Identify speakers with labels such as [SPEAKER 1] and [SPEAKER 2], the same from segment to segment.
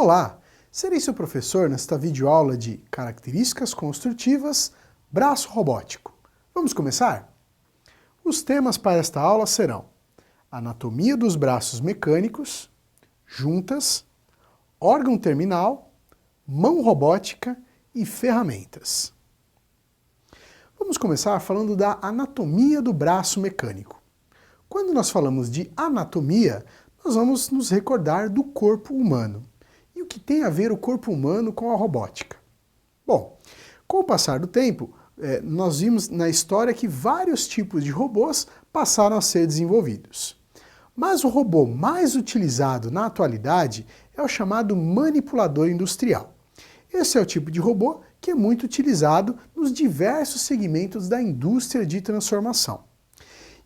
[SPEAKER 1] Olá, serei seu professor nesta videoaula de Características Construtivas, Braço Robótico. Vamos começar? Os temas para esta aula serão Anatomia dos braços mecânicos, juntas, órgão terminal, mão robótica e ferramentas. Vamos começar falando da anatomia do braço mecânico. Quando nós falamos de anatomia, nós vamos nos recordar do corpo humano. E o que tem a ver o corpo humano com a robótica? Bom, com o passar do tempo, nós vimos na história que vários tipos de robôs passaram a ser desenvolvidos. Mas o robô mais utilizado na atualidade é o chamado manipulador industrial. Esse é o tipo de robô que é muito utilizado nos diversos segmentos da indústria de transformação.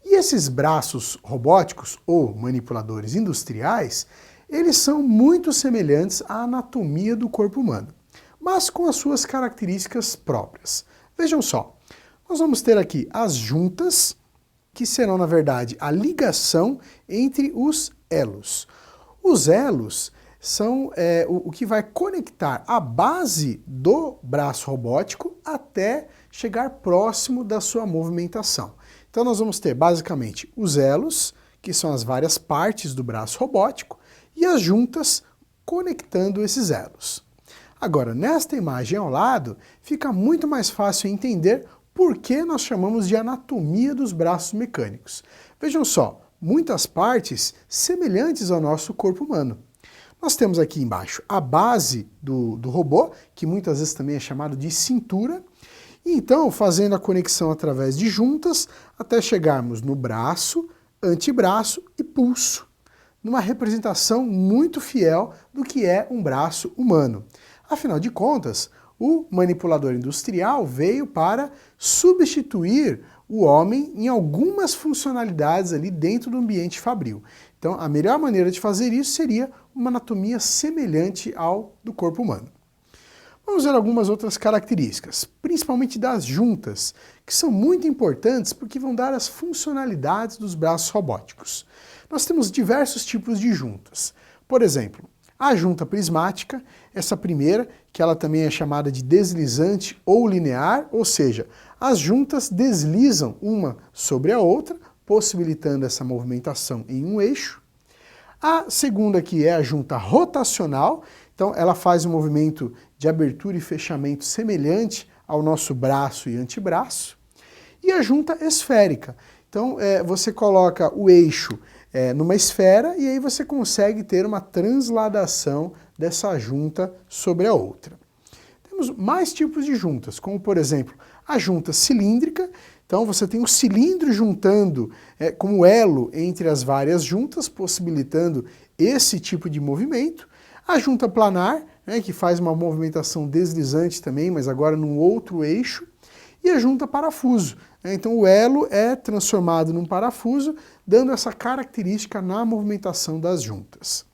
[SPEAKER 1] E esses braços robóticos, ou manipuladores industriais, eles são muito semelhantes à anatomia do corpo humano, mas com as suas características próprias. Vejam só, nós vamos ter aqui as juntas, que serão, na verdade, a ligação entre os elos. Os elos são o que vai conectar a base do braço robótico até chegar próximo da sua movimentação. Então nós vamos ter basicamente os elos, que são as várias partes do braço robótico, e as juntas conectando esses elos. Agora, nesta imagem ao lado, fica muito mais fácil entender por que nós chamamos de anatomia dos braços mecânicos. Vejam só, muitas partes semelhantes ao nosso corpo humano. Nós temos aqui embaixo a base do robô, que muitas vezes também é chamado de cintura, e então fazendo a conexão através de juntas até chegarmos no braço, antebraço e pulso, numa representação muito fiel do que é um braço humano. Afinal de contas, o manipulador industrial veio para substituir o homem em algumas funcionalidades ali dentro do ambiente fabril. Então, a melhor maneira de fazer isso seria uma anatomia semelhante ao do corpo humano. Vamos ver algumas outras características, principalmente das juntas, que são muito importantes porque vão dar as funcionalidades dos braços robóticos. Nós temos diversos tipos de juntas. Por exemplo, a junta prismática, essa primeira, que ela também é chamada de deslizante ou linear, ou seja, as juntas deslizam uma sobre a outra, possibilitando essa movimentação em um eixo. A segunda aqui é a junta rotacional, então ela faz um movimento de abertura e fechamento semelhante ao nosso braço e antebraço. E a junta esférica, então você coloca o eixo numa esfera e aí você consegue ter uma transladação dessa junta sobre a outra. Temos mais tipos de juntas, como por exemplo a junta cilíndrica. Então você tem o cilindro juntando como elo entre as várias juntas, possibilitando esse tipo de movimento. A junta planar, que faz uma movimentação deslizante também, mas agora num outro eixo. E a junta parafuso. Então o elo é transformado num parafuso, dando essa característica na movimentação das juntas.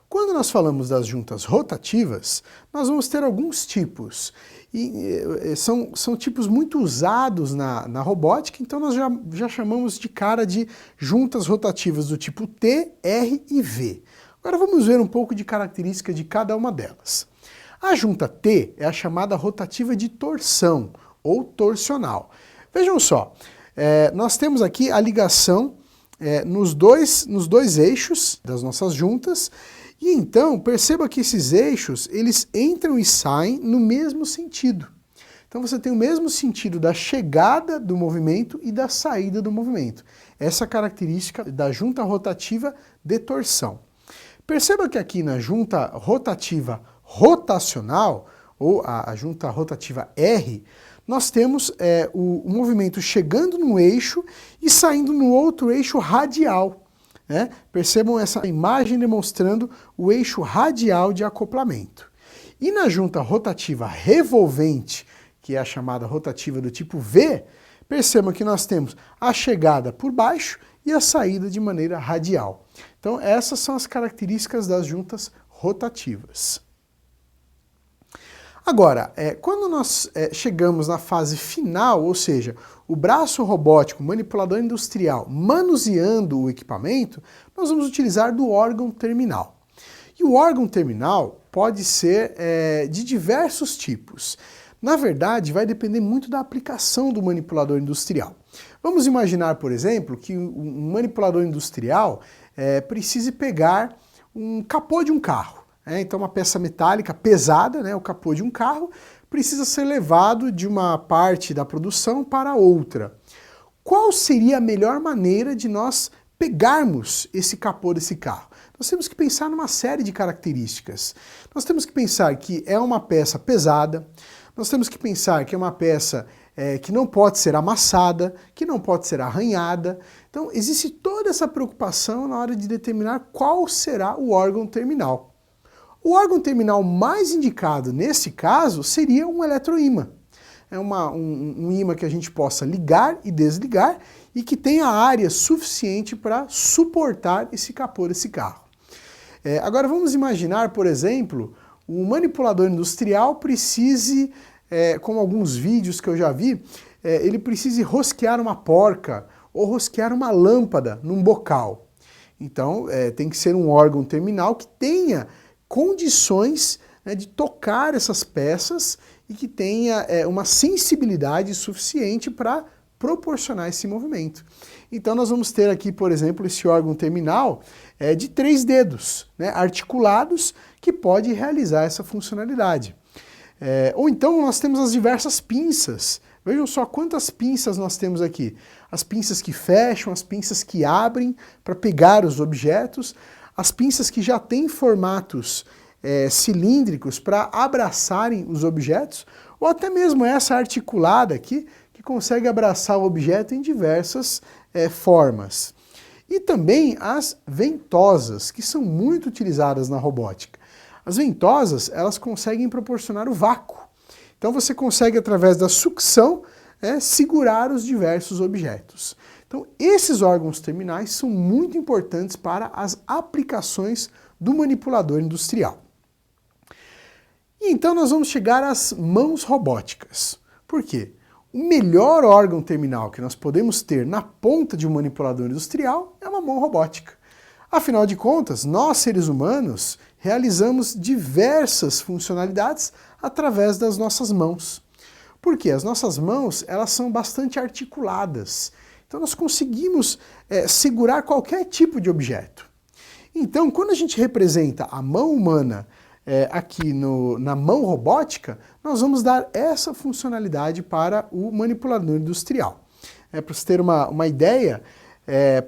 [SPEAKER 1] Quando nós falamos das juntas rotativas, nós vamos ter alguns tipos. E são tipos muito usados na robótica, então nós já chamamos de cara de juntas rotativas do tipo T, R e V. Agora vamos ver um pouco de característica de cada uma delas. A junta T é a chamada rotativa de torção, ou torsional. Vejam só, nós temos aqui a ligação nos dois eixos das nossas juntas, e então perceba que esses eixos eles entram e saem no mesmo sentido. Então você tem o mesmo sentido da chegada do movimento e da saída do movimento. Essa é a característica da junta rotativa de torção. Perceba que aqui na junta rotativa rotacional, ou a junta rotativa R, nós temos o movimento chegando no eixo e saindo no outro eixo radial. Percebam essa imagem demonstrando o eixo radial de acoplamento. E na junta rotativa revolvente, que é a chamada rotativa do tipo V, percebam que nós temos a chegada por baixo e a saída de maneira radial. Então essas são as características das juntas rotativas. Agora, quando nós chegamos na fase final, ou seja, o braço robótico, o manipulador industrial, manuseando o equipamento, nós vamos utilizar do órgão terminal. E o órgão terminal pode ser de diversos tipos. Na verdade, vai depender muito da aplicação do manipulador industrial. Vamos imaginar, por exemplo, que um manipulador industrial precise pegar um capô de um carro. Então, uma peça metálica pesada, o capô de um carro, precisa ser levado de uma parte da produção para outra. Qual seria a melhor maneira de nós pegarmos esse capô desse carro? Nós temos que pensar numa série de características. Nós temos que pensar que é uma peça pesada, nós temos que pensar que é uma peça que não pode ser amassada, que não pode ser arranhada. Então, existe toda essa preocupação na hora de determinar qual será o órgão terminal. O órgão terminal mais indicado nesse caso seria um eletroímã. É um ímã que a gente possa ligar e desligar e que tenha área suficiente para suportar esse capô desse carro. Agora vamos imaginar, por exemplo, um manipulador industrial precise, como alguns vídeos que eu já vi, ele precise rosquear uma porca ou rosquear uma lâmpada num bocal. Então tem que ser um órgão terminal que tenha condições de tocar essas peças e que tenha uma sensibilidade suficiente para proporcionar esse movimento. Então nós vamos ter aqui, por exemplo, esse órgão terminal de 3 dedos, articulados, que pode realizar essa funcionalidade. Ou então nós temos as diversas pinças. Vejam só quantas pinças nós temos aqui. As pinças que fecham, as pinças que abrem para pegar os objetos, as pinças que já têm formatos cilíndricos para abraçarem os objetos, ou até mesmo essa articulada aqui, que consegue abraçar o objeto em diversas formas. E também as ventosas, que são muito utilizadas na robótica. As ventosas, elas conseguem proporcionar o vácuo. Então você consegue, através da sucção, segurar os diversos objetos. Então esses órgãos terminais são muito importantes para as aplicações do manipulador industrial. E então nós vamos chegar às mãos robóticas. Por quê? O melhor órgão terminal que nós podemos ter na ponta de um manipulador industrial é uma mão robótica. Afinal de contas, nós seres humanos realizamos diversas funcionalidades através das nossas mãos. Por quê? As nossas mãos, elas são bastante articuladas. Então nós conseguimos segurar qualquer tipo de objeto. Então, quando a gente representa a mão humana aqui na mão robótica, nós vamos dar essa funcionalidade para o manipulador industrial. Para você ter uma ideia,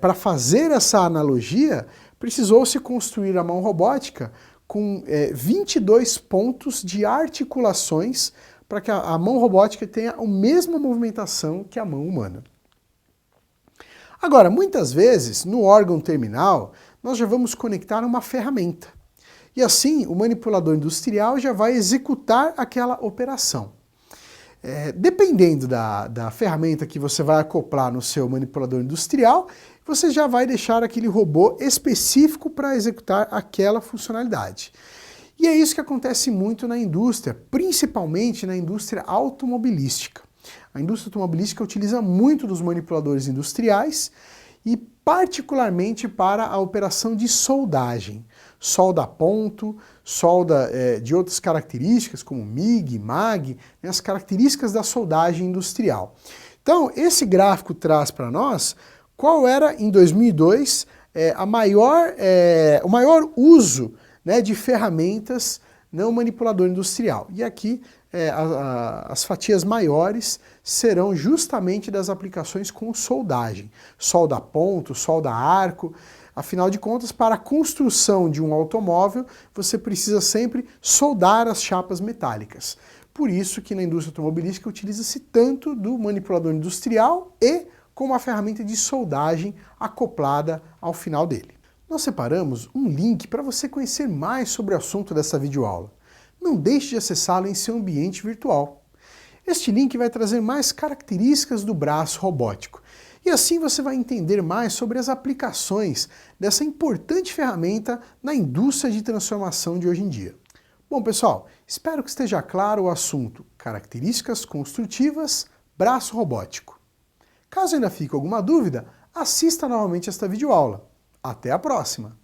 [SPEAKER 1] para fazer essa analogia, precisou-se construir a mão robótica com 22 pontos de articulações para que a mão robótica tenha a mesma movimentação que a mão humana. Agora, muitas vezes, no órgão terminal, nós já vamos conectar uma ferramenta. E assim, o manipulador industrial já vai executar aquela operação. Dependendo da ferramenta que você vai acoplar no seu manipulador industrial, você já vai deixar aquele robô específico para executar aquela funcionalidade. E é isso que acontece muito na indústria, principalmente na indústria automobilística. A indústria automobilística utiliza muito dos manipuladores industriais e particularmente para a operação de soldagem. Solda a ponto, solda de outras características como MIG, MAG, as características da soldagem industrial. Então, esse gráfico traz para nós qual era, em 2002, o maior uso de ferramentas no manipulador industrial. E aqui as fatias maiores serão justamente das aplicações com soldagem. Solda a ponto, solda a arco. Afinal de contas, para a construção de um automóvel, você precisa sempre soldar as chapas metálicas. Por isso que na indústria automobilística utiliza-se tanto do manipulador industrial e com uma ferramenta de soldagem acoplada ao final dele. Nós separamos um link para você conhecer mais sobre o assunto dessa videoaula. Não deixe de acessá-lo em seu ambiente virtual. Este link vai trazer mais características do braço robótico. E assim você vai entender mais sobre as aplicações dessa importante ferramenta na indústria de transformação de hoje em dia. Bom, pessoal, espero que esteja claro o assunto características construtivas, braço robótico. Caso ainda fique alguma dúvida, assista novamente esta videoaula. Até a próxima!